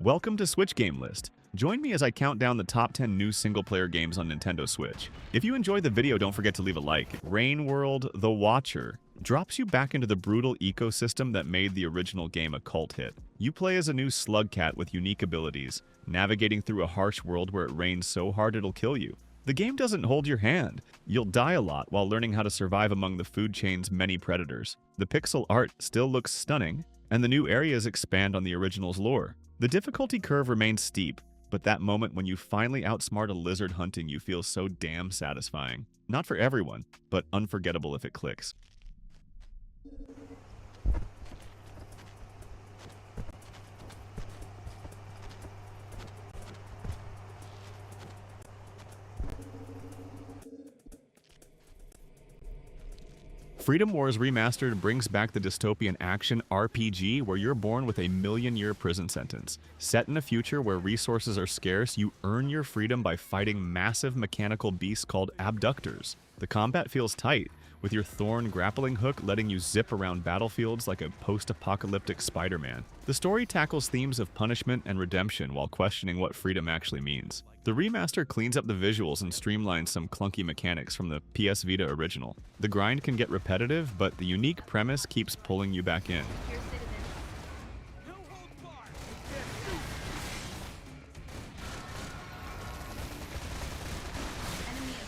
Welcome to Switch Game List. Join me as I count down the top 10 new single-player games on Nintendo Switch. If you enjoyed the video, don't forget to leave a like. Rain World: The Watcher drops you back into the brutal ecosystem that made the original game a cult hit. You play as a new slug cat with unique abilities, navigating through a harsh world where it rains so hard it'll kill you. The game doesn't hold your hand. You'll die a lot while learning how to survive among the food chain's many predators. The pixel art still looks stunning, and the new areas expand on the original's lore. The difficulty curve remains steep, but that moment when you finally outsmart a lizard hunting you feels so damn satisfying. Not for everyone, but unforgettable if it clicks. Freedom Wars Remastered brings back the dystopian action RPG where you're born with a million-year prison sentence. Set in a future where resources are scarce, you earn your freedom by fighting massive mechanical beasts called abductors. The combat feels tight, with your thorn grappling hook letting you zip around battlefields like a post-apocalyptic Spider-Man. The story tackles themes of punishment and redemption while questioning what freedom actually means. The remaster cleans up the visuals and streamlines some clunky mechanics from the PS Vita original. The grind can get repetitive, but the unique premise keeps pulling you back in. Enemy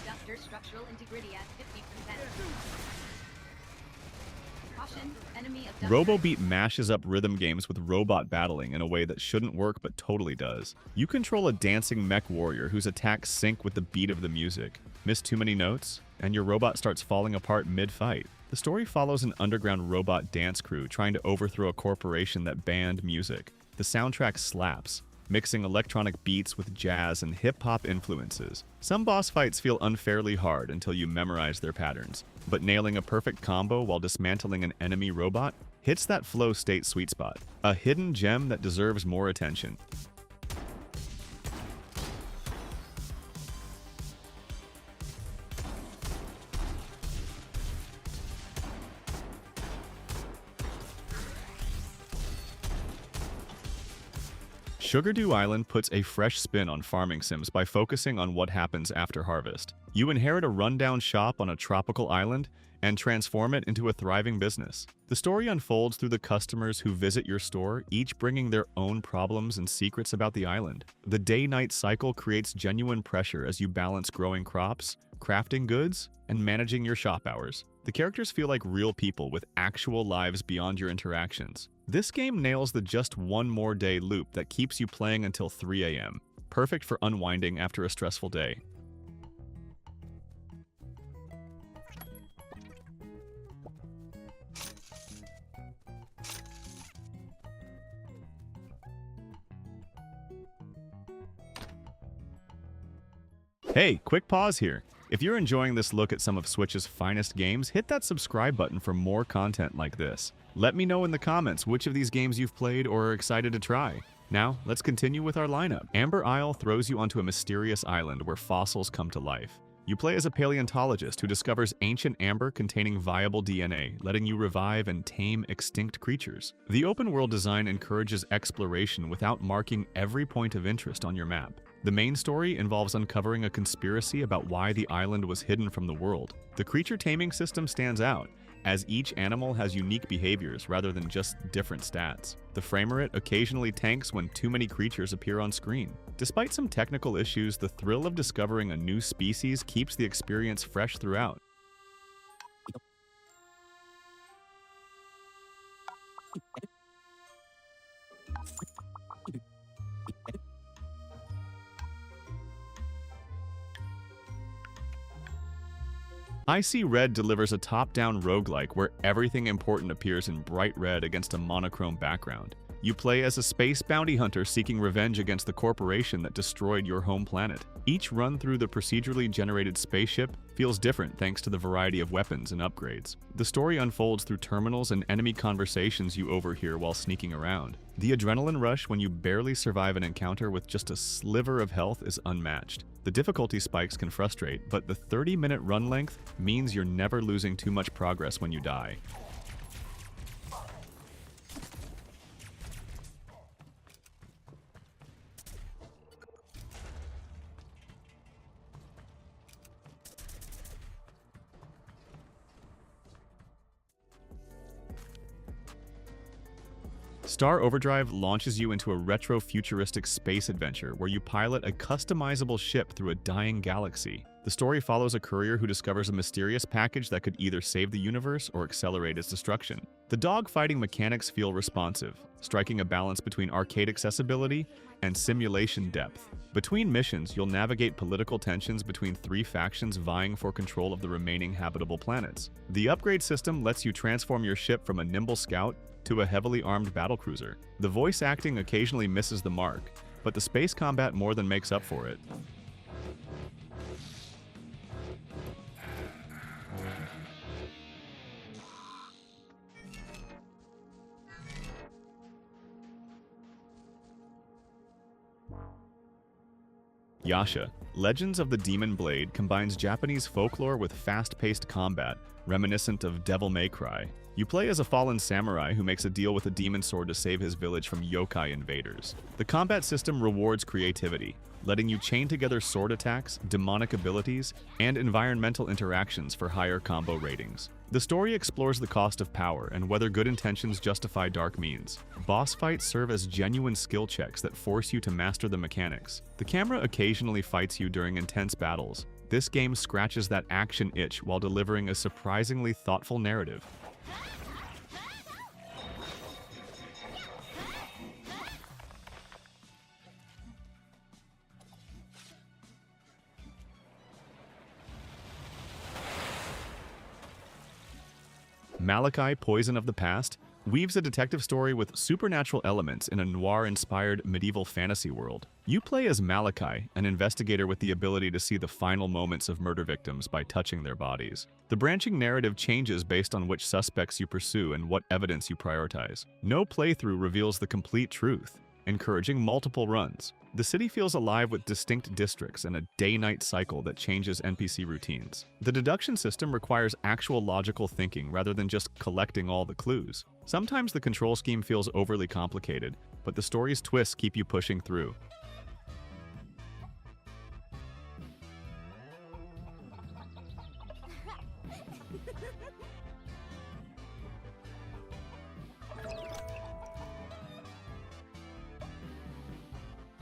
abductor structural integrity at 50%. Caution, enemy abductor. Robobeat mashes up rhythm games with robot battling in a way that shouldn't work but totally does. You control a dancing mech warrior whose attacks sync with the beat of the music. Miss too many notes, and your robot starts falling apart mid-fight. The story follows an underground robot dance crew trying to overthrow a corporation that banned music. The soundtrack slaps, mixing electronic beats with jazz and hip-hop influences. Some boss fights feel unfairly hard until you memorize their patterns, but nailing a perfect combo while dismantling an enemy robot hits that flow state sweet spot, a hidden gem that deserves more attention. Sugardew Island puts a fresh spin on farming sims by focusing on what happens after harvest. You inherit a rundown shop on a tropical island and transform it into a thriving business. The story unfolds through the customers who visit your store, each bringing their own problems and secrets about the island. The day-night cycle creates genuine pressure as you balance growing crops, crafting goods, and managing your shop hours. The characters feel like real people with actual lives beyond your interactions. This game nails the just one more day loop that keeps you playing until 3 a.m. Perfect for unwinding after a stressful day. Hey, quick pause here. If you're enjoying this look at some of Switch's finest games, hit that subscribe button for more content like this. Let me know in the comments which of these games you've played or are excited to try. Now, let's continue with our lineup. Amber Isle throws you onto a mysterious island where fossils come to life. You play as a paleontologist who discovers ancient amber containing viable DNA, letting you revive and tame extinct creatures. The open-world design encourages exploration without marking every point of interest on your map. The main story involves uncovering a conspiracy about why the island was hidden from the world. The creature taming system stands out, as each animal has unique behaviors rather than just different stats. The framerate occasionally tanks when too many creatures appear on screen. Despite some technical issues, the thrill of discovering a new species keeps the experience fresh throughout. Icy Red delivers a top-down roguelike where everything important appears in bright red against a monochrome background. You play as a space bounty hunter seeking revenge against the corporation that destroyed your home planet. Each run through the procedurally generated spaceship feels different thanks to the variety of weapons and upgrades. The story unfolds through terminals and enemy conversations you overhear while sneaking around. The adrenaline rush when you barely survive an encounter with just a sliver of health is unmatched. The difficulty spikes can frustrate, but the 30-minute run length means you're never losing too much progress when you die. Star Overdrive launches you into a retro-futuristic space adventure where you pilot a customizable ship through a dying galaxy. The story follows a courier who discovers a mysterious package that could either save the universe or accelerate its destruction. The dogfighting mechanics feel responsive, striking a balance between arcade accessibility and simulation depth. Between missions, you'll navigate political tensions between three factions vying for control of the remaining habitable planets. The upgrade system lets you transform your ship from a nimble scout to a heavily armed battlecruiser. The voice acting occasionally misses the mark, but the space combat more than makes up for it. Yasha, Legends of the Demon Blade combines Japanese folklore with fast-paced combat, reminiscent of Devil May Cry. You play as a fallen samurai who makes a deal with a demon sword to save his village from yokai invaders. The combat system rewards creativity, letting you chain together sword attacks, demonic abilities, and environmental interactions for higher combo ratings. The story explores the cost of power and whether good intentions justify dark means. Boss fights serve as genuine skill checks that force you to master the mechanics. The camera occasionally fights you during intense battles. This game scratches that action itch while delivering a surprisingly thoughtful narrative. Maliki, Poison of the Past, weaves a detective story with supernatural elements in a noir-inspired medieval fantasy world. You play as Maliki, an investigator with the ability to see the final moments of murder victims by touching their bodies. The branching narrative changes based on which suspects you pursue and what evidence you prioritize. No playthrough reveals the complete truth, encouraging multiple runs. The city feels alive with distinct districts and a day-night cycle that changes NPC routines. The deduction system requires actual logical thinking rather than just collecting all the clues. Sometimes the control scheme feels overly complicated, but the story's twists keep you pushing through.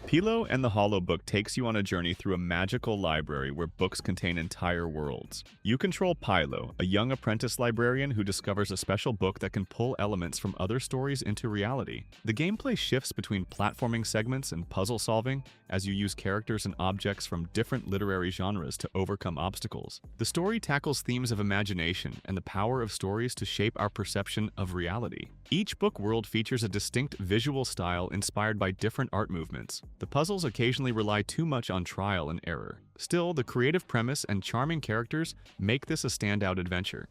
Pilo and the Holobook takes you on a journey through a magical library where books contain entire worlds. You control Pilo, a young apprentice librarian who discovers a special book that can pull elements from other stories into reality. The gameplay shifts between platforming segments and puzzle solving as you use characters and objects from different literary genres to overcome obstacles. The story tackles themes of imagination and the power of stories to shape our perception of reality. Each book world features a distinct visual style inspired by different art movements. The puzzles occasionally rely too much on trial and error. Still, the creative premise and charming characters make this a standout adventure.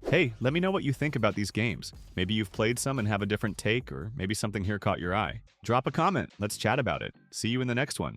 Hey, let me know what you think about these games. Maybe you've played some and have a different take, or maybe something here caught your eye. Drop a comment, let's chat about it. See you in the next one.